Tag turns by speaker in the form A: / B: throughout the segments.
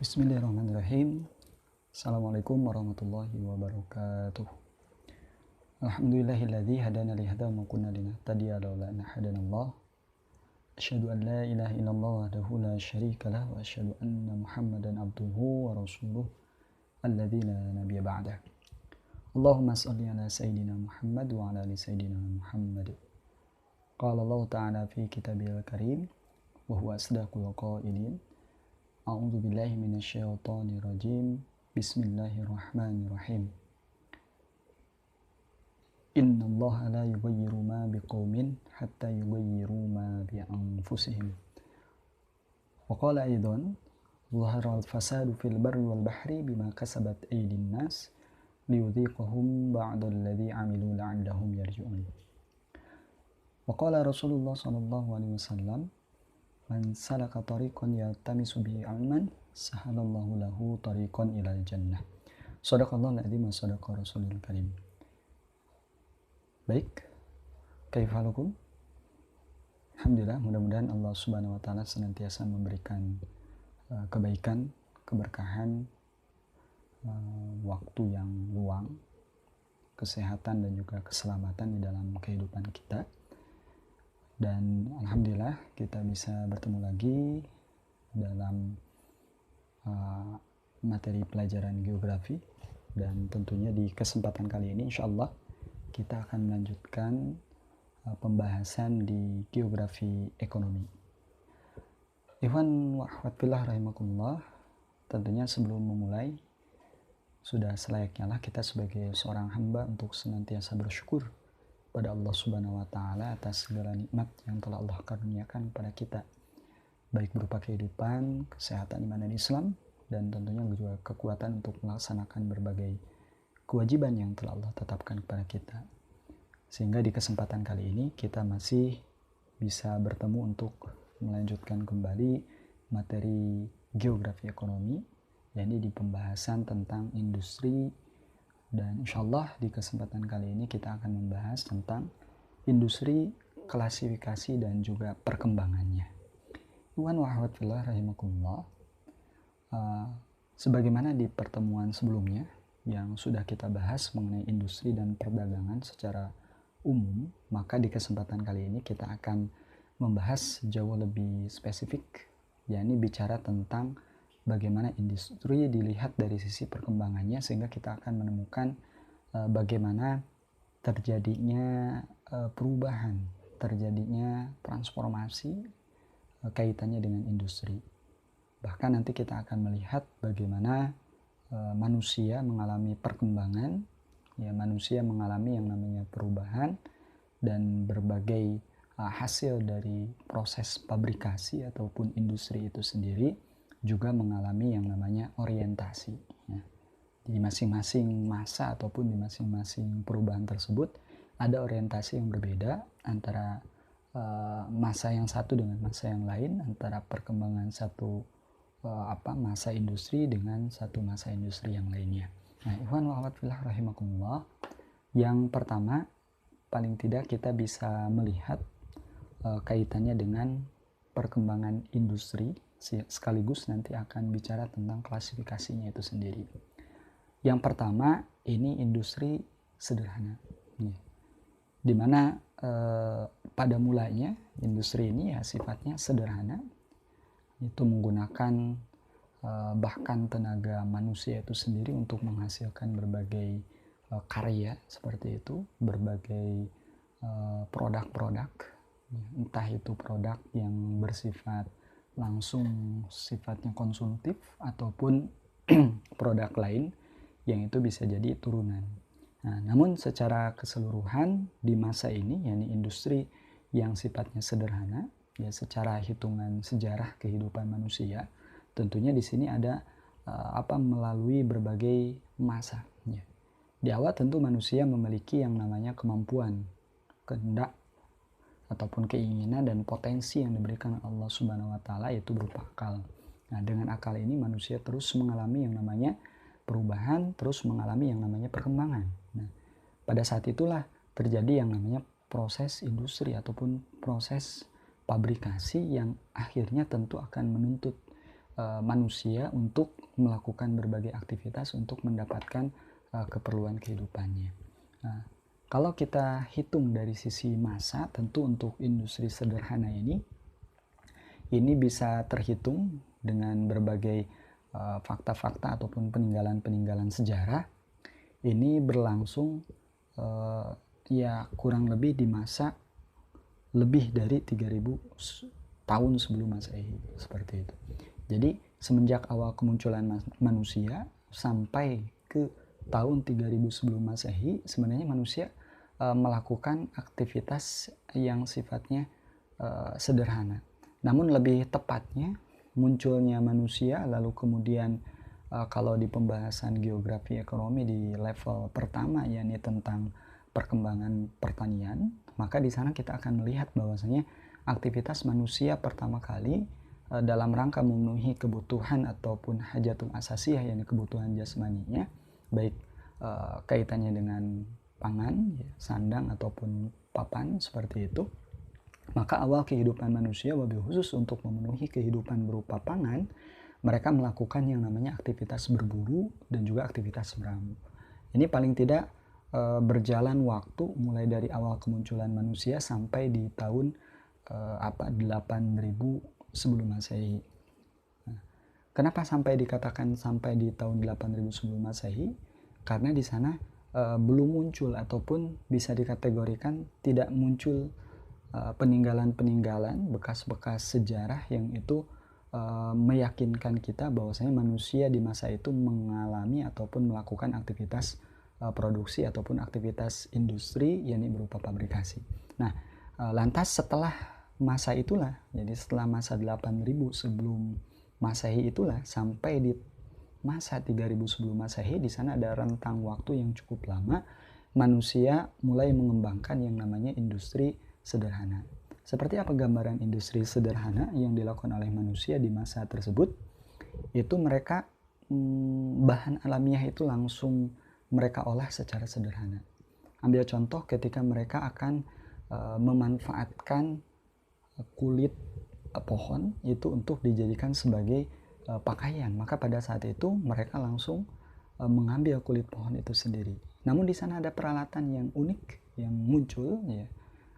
A: Bismillahirrahmanirrahim. Assalamualaikum warahmatullahi wabarakatuh. Alhamdulillahilladzi hadana li hadza wa ma kunna linahtadiya laula an hadanallah. Asyhadu an la ilaha illallah wahdahu la syarika lah wa asyhadu anna Muhammadan abduhu wa rasuluh alladzi la nabiyya ba'dah. Allahumma shalli ala sayyidina Muhammad wa ala ali sayyidina Muhammad. Qala Allah ta'ala fi kitabil karim wa huwa asdaqul qailin. A'udzu billahi minasyaitonir rajim. Bismillahirrahmanirrahim. Innallaha la yughayyiru ma biqaumin hatta yughayyiru ma bi anfusihim. Wa qala aidan dhahara al-fasadu fil barri wal bahri bima kasabat aydin nas liyudhiqahum ba'da alladhi 'amilu la'allahum yarji'un. Wa qala Rasulullah sallallahu alaihi wasallam, man salaka tariqan yaltamisu bihi ilman sahalallahu lahu tariqan ilal jannah. Shadaqallahul adzim wa shadaqa rasulul karim. Baik, kaifalukum? Alhamdulillah, mudah-mudahan Allah Subhanahu wa taala senantiasa memberikan kebaikan, keberkahan, waktu yang luang, kesehatan dan juga keselamatan di dalam kehidupan kita. Dan alhamdulillah kita bisa bertemu lagi dalam materi pelajaran geografi, dan tentunya di kesempatan kali ini insyaallah kita akan melanjutkan pembahasan di geografi ekonomi. Ikhwan wa akhwat fillah rahimakumullah, tentunya sebelum memulai sudah selayaknya lah kita sebagai seorang hamba untuk senantiasa bersyukur pada Allah Subhanahu wa taala atas segala nikmat yang telah Allah karuniakan pada kita, baik berupa kehidupan, kesehatan, iman dan Islam, dan tentunya juga kekuatan untuk melaksanakan berbagai kewajiban yang telah Allah tetapkan kepada kita. Sehingga di kesempatan kali ini kita masih bisa bertemu untuk melanjutkan kembali materi geografi ekonomi, yakni di pembahasan tentang industri. Dan insyaallah di kesempatan kali ini kita akan membahas tentang industri, klasifikasi dan juga perkembangannya. Ikhwan wa akhwat fillah rahimakumullah, sebagaimana di pertemuan sebelumnya yang sudah kita bahas mengenai industri dan perdagangan secara umum, maka di kesempatan kali ini kita akan membahas jauh lebih spesifik, yakni bicara tentang bagaimana industri dilihat dari sisi perkembangannya, sehingga kita akan menemukan bagaimana terjadinya perubahan, terjadinya transformasi kaitannya dengan industri. Bahkan nanti kita akan melihat bagaimana manusia mengalami perkembangan, ya, manusia mengalami yang namanya perubahan, dan berbagai hasil dari proses pabrikasi ataupun industri itu sendiri juga mengalami yang namanya orientasi. Ya. Di masing-masing masa ataupun di masing-masing perubahan tersebut ada orientasi yang berbeda antara masa yang satu dengan masa yang lain, antara perkembangan satu masa industri dengan satu masa industri yang lainnya. Nah, ikhwan wa akhwat fillah rahimakumullah, yang pertama paling tidak kita bisa melihat kaitannya dengan perkembangan industri, sekaligus nanti akan bicara tentang klasifikasinya itu sendiri. Yang pertama ini industri sederhana, di mana pada mulanya industri ini ya sifatnya sederhana, itu menggunakan bahkan tenaga manusia itu sendiri untuk menghasilkan berbagai karya seperti itu, berbagai produk-produk, entah itu produk yang bersifat langsung sifatnya konsumtif ataupun produk lain yang itu bisa jadi turunan. Nah, namun secara keseluruhan di masa ini, yakni industri yang sifatnya sederhana, ya secara hitungan sejarah kehidupan manusia, tentunya di sini ada melalui berbagai masa. Ya. Di awal tentu manusia memiliki yang namanya kemampuan, kehendak ataupun keinginan dan potensi yang diberikan Allah Subhanahu wa taala, yaitu berupa akal. Nah, dengan akal ini manusia terus mengalami yang namanya perubahan, terus mengalami yang namanya perkembangan. Nah, pada saat itulah terjadi yang namanya proses industri ataupun proses pabrikasi yang akhirnya tentu akan menuntut manusia untuk melakukan berbagai aktivitas untuk mendapatkan keperluan kehidupannya. Nah, kalau kita hitung dari sisi masa, tentu untuk industri sederhana ini bisa terhitung dengan berbagai fakta-fakta ataupun peninggalan-peninggalan sejarah. Ini berlangsung ya kurang lebih di masa lebih dari 3000 tahun sebelum Masehi, seperti itu. Jadi semenjak awal kemunculan manusia sampai ke tahun 3000 sebelum Masehi, sebenarnya manusia melakukan aktivitas yang sifatnya sederhana. Namun lebih tepatnya munculnya manusia, lalu kemudian kalau di pembahasan geografi ekonomi di level pertama, yakni tentang perkembangan pertanian, maka di sana kita akan melihat bahwasanya aktivitas manusia pertama kali dalam rangka memenuhi kebutuhan ataupun hajatul asasiyah, yakni kebutuhan jasmaninya, baik kaitannya dengan pangan, sandang ataupun papan, seperti itu. Maka awal kehidupan manusia, wabil khusus untuk memenuhi kehidupan berupa pangan, mereka melakukan yang namanya aktivitas berburu dan juga aktivitas meramu. Ini paling tidak berjalan waktu mulai dari awal kemunculan manusia sampai di tahun 8000 sebelum Masehi. Nah, kenapa sampai dikatakan sampai di tahun 8000 sebelum Masehi? Karena di sana belum muncul ataupun bisa dikategorikan tidak muncul peninggalan-peninggalan, bekas-bekas sejarah yang itu meyakinkan kita bahwasanya manusia di masa itu mengalami ataupun melakukan aktivitas produksi ataupun aktivitas industri, yakni berupa pabrikasi. Nah, lantas setelah masa itulah, jadi setelah masa 8000 sebelum Masehi itulah sampai di masa 3000 sebelum Masehi, di sana ada rentang waktu yang cukup lama manusia mulai mengembangkan yang namanya industri sederhana. Seperti apa gambaran industri sederhana yang dilakukan oleh manusia di masa tersebut? Itu mereka bahan alamiah itu langsung mereka olah secara sederhana. Ambil contoh ketika mereka akan memanfaatkan kulit pohon itu untuk dijadikan sebagai pakaian, maka pada saat itu mereka langsung mengambil kulit pohon itu sendiri. Namun di sana ada peralatan yang unik yang muncul, ya.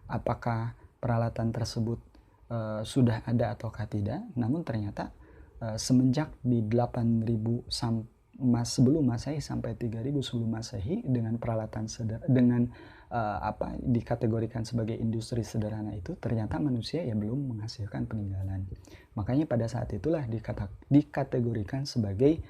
A: Apakah peralatan tersebut sudah ada ataukah tidak? Namun ternyata semenjak di 8000 sebelum Masehi sampai 3000 sebelum Masehi, dengan peralatan dengan dikategorikan sebagai industri sederhana itu, ternyata manusia ya belum menghasilkan peninggalan. Makanya pada saat itulah dikategorikan sebagai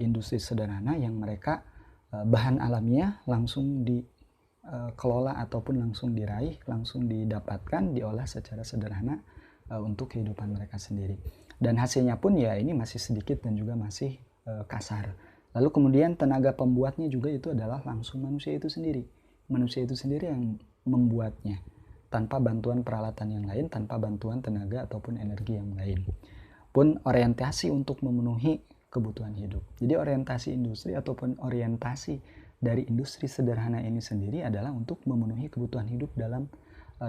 A: industri sederhana yang mereka bahan alamiah langsung dikelola ataupun langsung diraih, langsung didapatkan, diolah secara sederhana untuk kehidupan mereka sendiri. Dan hasilnya pun ya ini masih sedikit dan juga masih kasar. Lalu kemudian tenaga pembuatnya juga itu adalah langsung manusia itu sendiri. Manusia itu sendiri yang membuatnya, tanpa bantuan peralatan yang lain, tanpa bantuan tenaga ataupun energi yang lain. Pun orientasi untuk memenuhi kebutuhan hidup. Jadi orientasi industri ataupun orientasi dari industri sederhana ini sendiri adalah untuk memenuhi kebutuhan hidup dalam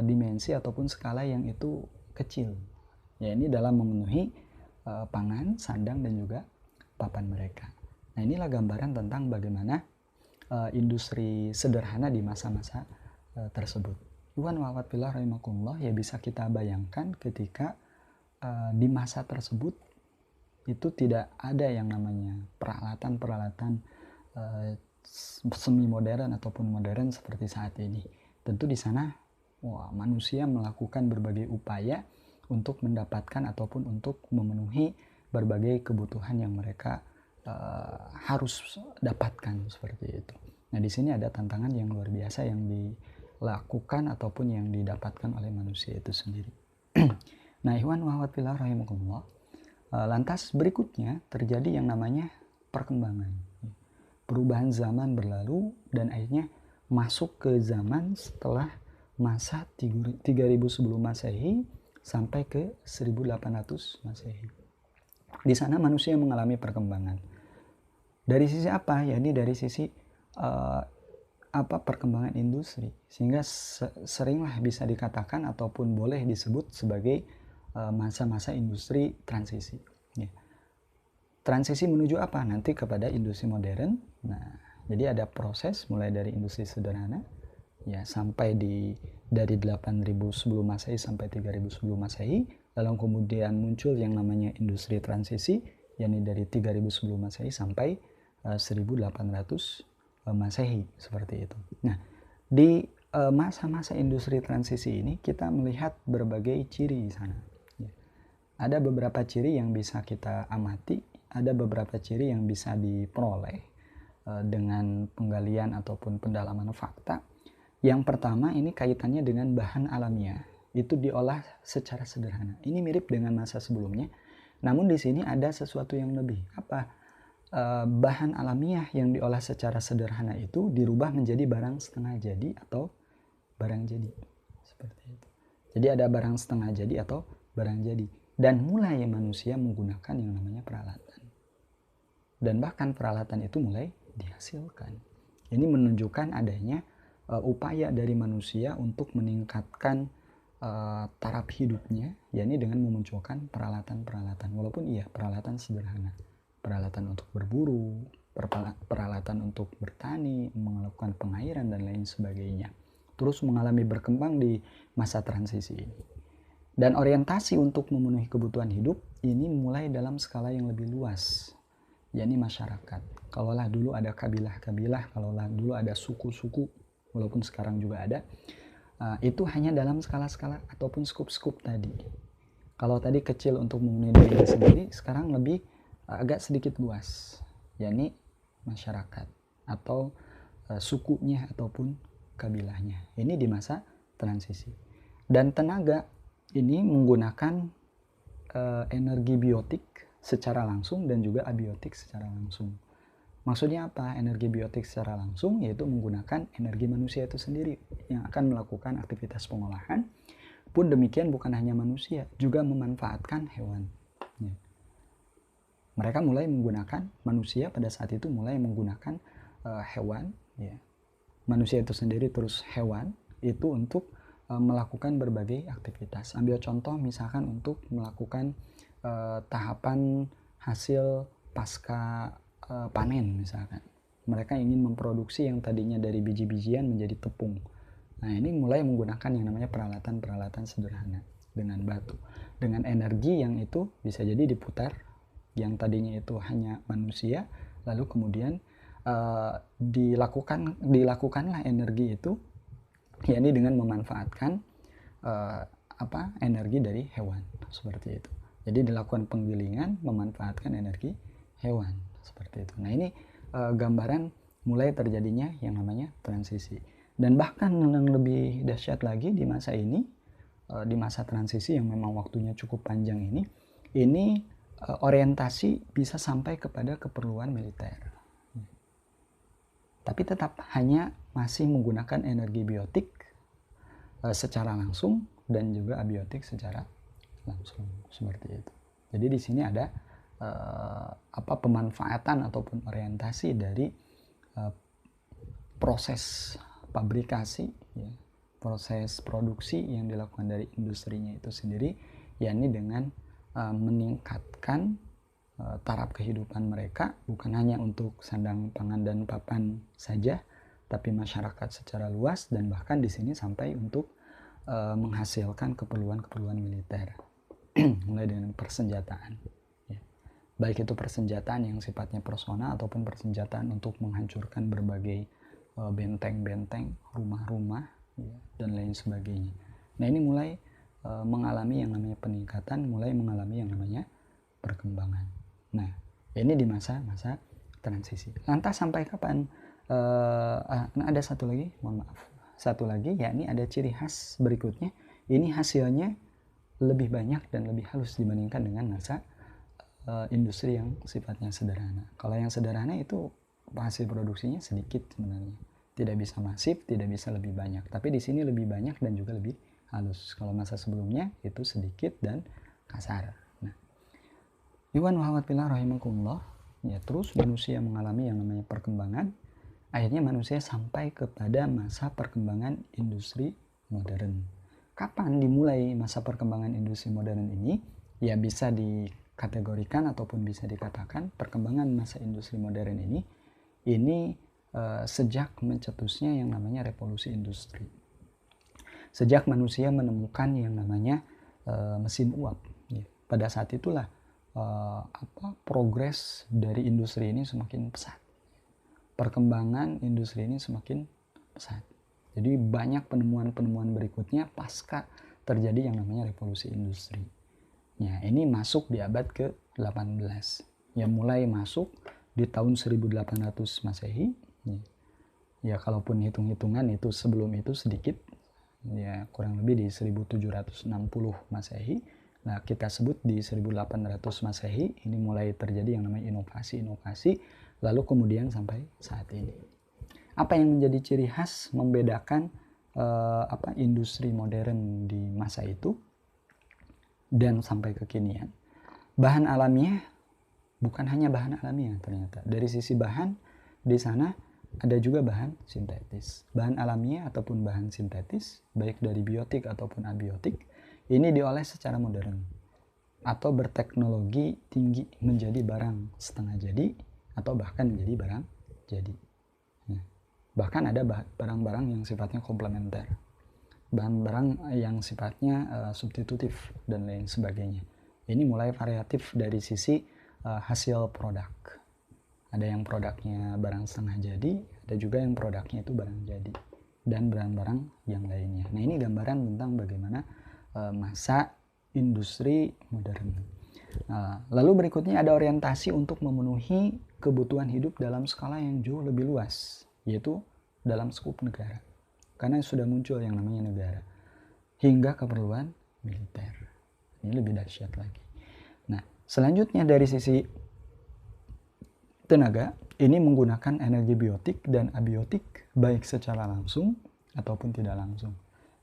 A: dimensi ataupun skala yang itu kecil. Ya, ini dalam memenuhi pangan, sandang, dan juga papan mereka. Nah, inilah gambaran tentang bagaimana industri sederhana di masa-masa tersebut. Iwan wa'awat billah rahimakumullah, ya bisa kita bayangkan ketika di masa tersebut itu tidak ada yang namanya peralatan-peralatan semi modern ataupun modern seperti saat ini. Tentu di sana manusia melakukan berbagai upaya untuk mendapatkan ataupun untuk memenuhi berbagai kebutuhan yang mereka harus dapatkan, seperti itu. Nah, di sini ada tantangan yang luar biasa yang dilakukan ataupun yang didapatkan oleh manusia itu sendiri. Nah, ikhwan wa akhwat fillah rahimakumullah, lantas berikutnya terjadi yang namanya perkembangan. Perubahan zaman berlalu dan akhirnya masuk ke zaman setelah masa 3000 sebelum Masehi sampai ke 1800 Masehi. Di sana manusia mengalami perkembangan. Dari sisi apa? Ya, ini dari sisi perkembangan industri, sehingga seringlah bisa dikatakan ataupun boleh disebut sebagai masa-masa industri transisi. Ya. transisi menuju apa? Nanti kepada industri modern. Nah, jadi ada proses mulai dari industri sederhana ya sampai dari 8.000 sebelum Masehi sampai 3.000 sebelum Masehi, lalu kemudian muncul yang namanya industri transisi, yakni dari 3.000 sebelum Masehi sampai 1.800 Masehi, seperti itu. Nah, di masa-masa industri transisi ini kita melihat berbagai ciri di sana. Ya. Ada beberapa ciri yang bisa kita amati, ada beberapa ciri yang bisa diperoleh dengan penggalian ataupun pendalaman fakta. Yang pertama ini kaitannya dengan bahan alamiah, itu diolah secara sederhana. Ini mirip dengan masa sebelumnya, namun di sini ada sesuatu yang lebih. Apa? Bahan alamiah yang diolah secara sederhana itu dirubah menjadi barang setengah jadi atau barang jadi. Seperti itu. Jadi ada barang setengah jadi atau barang jadi. Dan mulai manusia menggunakan yang namanya peralatan. Dan bahkan peralatan itu mulai dihasilkan. Ini menunjukkan adanya upaya dari manusia untuk meningkatkan taraf hidupnya, yakni dengan memunculkan peralatan-peralatan. Walaupun iya peralatan sederhana, peralatan untuk berburu, peralatan untuk bertani, melakukan pengairan dan lain sebagainya. Terus mengalami berkembang di masa transisi ini. Dan orientasi untuk memenuhi kebutuhan hidup ini mulai dalam skala yang lebih luas, yakni masyarakat. Kalaulah dulu ada kabilah-kabilah, kalaulah dulu ada suku-suku, walaupun sekarang juga ada, itu hanya dalam skala-skala ataupun skup-skup tadi. Kalau tadi kecil untuk memenuhi diri sendiri, sekarang lebih agak sedikit luas, yakni masyarakat atau sukunya ataupun kabilahnya. Ini di masa transisi. Dan tenaga ini menggunakan energi biotik secara langsung dan juga abiotik secara langsung. Maksudnya apa? Energi biotik secara langsung yaitu menggunakan energi manusia itu sendiri yang akan melakukan aktivitas pengolahan. Pun demikian bukan hanya manusia, juga memanfaatkan hewan. Ya. Mereka mulai menggunakan manusia pada saat itu mulai menggunakan hewan. Ya. Manusia itu sendiri terus hewan itu untuk melakukan berbagai aktivitas. Ambil contoh misalkan untuk melakukan tahapan hasil pasca panen misalkan. Mereka ingin memproduksi yang tadinya dari biji-bijian menjadi tepung. Nah, ini mulai menggunakan yang namanya peralatan-peralatan sederhana dengan batu. Dengan energi yang itu bisa jadi diputar, yang tadinya itu hanya manusia, lalu kemudian dilakukanlah energi itu, yakni dengan memanfaatkan energi dari hewan, seperti itu. Jadi dilakukan penggilingan memanfaatkan energi hewan, seperti itu. Nah, ini gambaran mulai terjadinya yang namanya transisi. Dan bahkan yang lebih dahsyat lagi di masa ini, di masa transisi yang memang waktunya cukup panjang ini orientasi bisa sampai kepada keperluan militer. Tapi tetap hanya masih menggunakan energi biotik secara langsung dan juga abiotik secara langsung, seperti itu. Jadi di sini ada pemanfaatan ataupun orientasi dari proses pabrikasi, ya, proses produksi yang dilakukan dari industrinya itu sendiri, yakni dengan meningkatkan taraf kehidupan mereka, bukan hanya untuk sandang pangan dan papan saja, tapi masyarakat secara luas, dan bahkan di sini sampai untuk menghasilkan keperluan-keperluan militer, mulai dengan persenjataan. Baik itu persenjataan yang sifatnya personal ataupun persenjataan untuk menghancurkan berbagai benteng-benteng, rumah-rumah, ya, dan lain sebagainya. Nah, ini mulai mengalami yang namanya peningkatan, mulai mengalami yang namanya perkembangan. Nah, ini di masa-masa transisi. Lantas sampai kapan? Ada satu lagi, mohon maaf. Satu lagi, yakni ada ciri khas berikutnya. Ini hasilnya lebih banyak dan lebih halus dibandingkan dengan masa industri yang sifatnya sederhana. Kalau yang sederhana itu hasil produksinya sedikit sebenarnya, tidak bisa masif, tidak bisa lebih banyak. Tapi di sini lebih banyak dan juga lebih halus. Kalau masa sebelumnya itu sedikit dan kasar. Nah, Iwan Muhammad Billah rahimakumullah, ya, terus manusia mengalami yang namanya perkembangan. Akhirnya manusia sampai kepada masa perkembangan industri modern. Kapan dimulai masa perkembangan industri modern ini? Ya, bisa dikategorikan ataupun bisa dikatakan perkembangan masa industri modern ini sejak mencetusnya yang namanya revolusi industri. Sejak manusia menemukan yang namanya mesin uap. Ya. Pada saat itulah progres dari industri ini semakin pesat. Perkembangan industri ini semakin pesat. Jadi banyak penemuan-penemuan berikutnya pasca terjadi yang namanya revolusi industri. Ya, ini masuk di abad ke-18. Ya, mulai masuk di tahun 1800 Masehi. Ya, kalaupun hitung-hitungan itu sebelum itu sedikit. Ya, kurang lebih di 1760 Masehi. Nah, kita sebut di 1800 Masehi ini mulai terjadi yang namanya inovasi-inovasi, lalu kemudian sampai saat ini. Apa yang menjadi ciri khas membedakan industri modern di masa itu dan sampai kekinian? Bahan alamiah bukan hanya bahan alamiah ternyata. Dari sisi bahan di sana ada juga bahan sintetis. Bahan alamiah ataupun bahan sintetis, baik dari biotik ataupun abiotik, ini diolah secara modern atau berteknologi tinggi menjadi barang setengah jadi atau bahkan menjadi barang jadi. Bahkan ada barang-barang yang sifatnya komplementer, barang-barang yang sifatnya substitutif dan lain sebagainya. Ini mulai variatif dari sisi hasil produk. Ada yang produknya barang setengah jadi, ada juga yang produknya itu barang jadi, dan barang-barang yang lainnya. Nah, ini gambaran tentang bagaimana masa industri modern. Lalu berikutnya ada orientasi untuk memenuhi kebutuhan hidup dalam skala yang jauh lebih luas, yaitu dalam skup negara. Karena sudah muncul yang namanya negara. Hingga keperluan militer. Ini lebih dahsyat lagi. Nah, selanjutnya dari sisi tenaga, ini menggunakan energi biotik dan abiotik, baik secara langsung ataupun tidak langsung.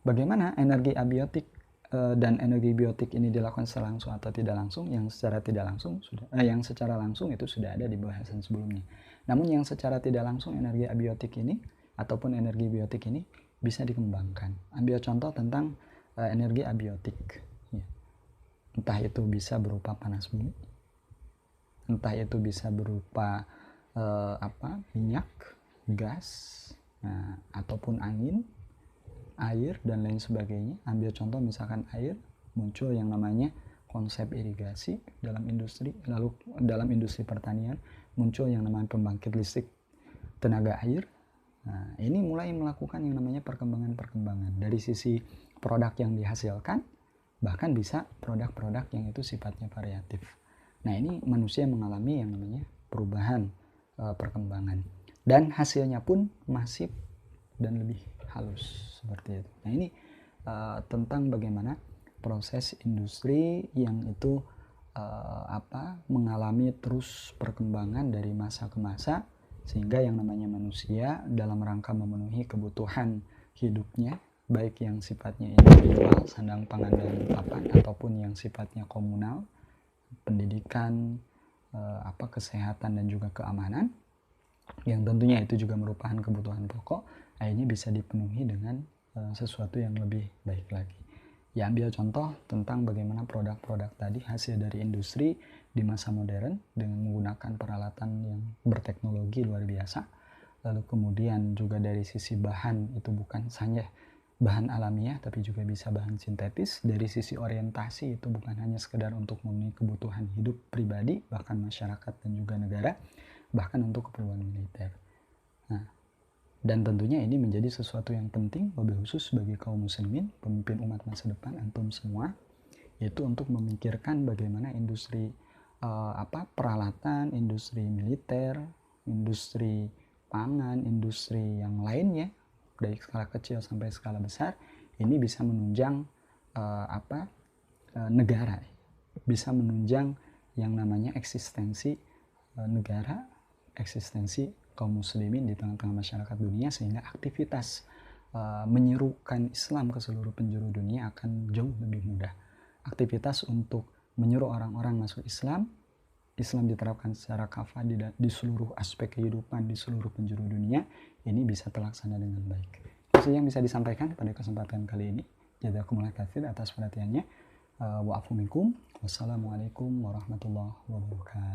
A: Bagaimana energi abiotik dan energi biotik ini dilakukan secara langsung atau tidak langsung? Yang secara tidak langsung yang secara langsung itu sudah ada di bahasan sebelumnya. Namun yang secara tidak langsung energi abiotik ini ataupun energi biotik ini bisa dikembangkan. Ambil contoh tentang energi abiotik. Ya. Entah itu bisa berupa panas bumi, entah itu bisa berupa minyak, gas, ataupun angin, air dan lain sebagainya. Ambil contoh misalkan air, muncul yang namanya konsep irigasi dalam industri, lalu dalam industri pertanian muncul yang namanya pembangkit listrik tenaga air. Nah, ini mulai melakukan yang namanya perkembangan-perkembangan dari sisi produk yang dihasilkan, bahkan bisa produk-produk yang itu sifatnya variatif. Nah, ini manusia mengalami yang namanya perubahan perkembangan, dan hasilnya pun masif dan lebih halus seperti itu. Nah, ini tentang bagaimana proses industri yang itu mengalami terus perkembangan dari masa ke masa, sehingga yang namanya manusia dalam rangka memenuhi kebutuhan hidupnya, baik yang sifatnya individual, sandang pangan dan papan, ataupun yang sifatnya komunal, pendidikan, kesehatan dan juga keamanan, yang tentunya itu juga merupakan kebutuhan pokok, akhirnya bisa dipenuhi dengan sesuatu yang lebih baik lagi. Ya, ambil contoh tentang bagaimana produk-produk tadi hasil dari industri di masa modern dengan menggunakan peralatan yang berteknologi luar biasa. Lalu kemudian juga dari sisi bahan itu bukan saja bahan alamiah tapi juga bisa bahan sintetis. Dari sisi orientasi itu bukan hanya sekedar untuk memenuhi kebutuhan hidup pribadi, bahkan masyarakat dan juga negara, bahkan untuk keperluan militer. Nah, dan tentunya ini menjadi sesuatu yang penting, lebih khusus bagi kaum muslimin, pemimpin umat masa depan, antum semua, yaitu untuk memikirkan bagaimana industri peralatan, industri militer, industri pangan, industri yang lainnya, dari skala kecil sampai skala besar, ini bisa menunjang negara, bisa menunjang yang namanya eksistensi negara, eksistensi kaum muslimin di tengah-tengah masyarakat dunia, sehingga aktivitas menyerukan Islam ke seluruh penjuru dunia akan jauh lebih mudah. Aktivitas untuk menyeru orang-orang masuk Islam diterapkan secara kafah di seluruh aspek kehidupan di seluruh penjuru dunia, ini bisa terlaksana dengan baik. Itu yang bisa disampaikan pada kesempatan kali ini. Jazakumullah khair atas perhatiannya. Wa'afu minkum. Wassalamualaikum warahmatullahi wabarakatuh.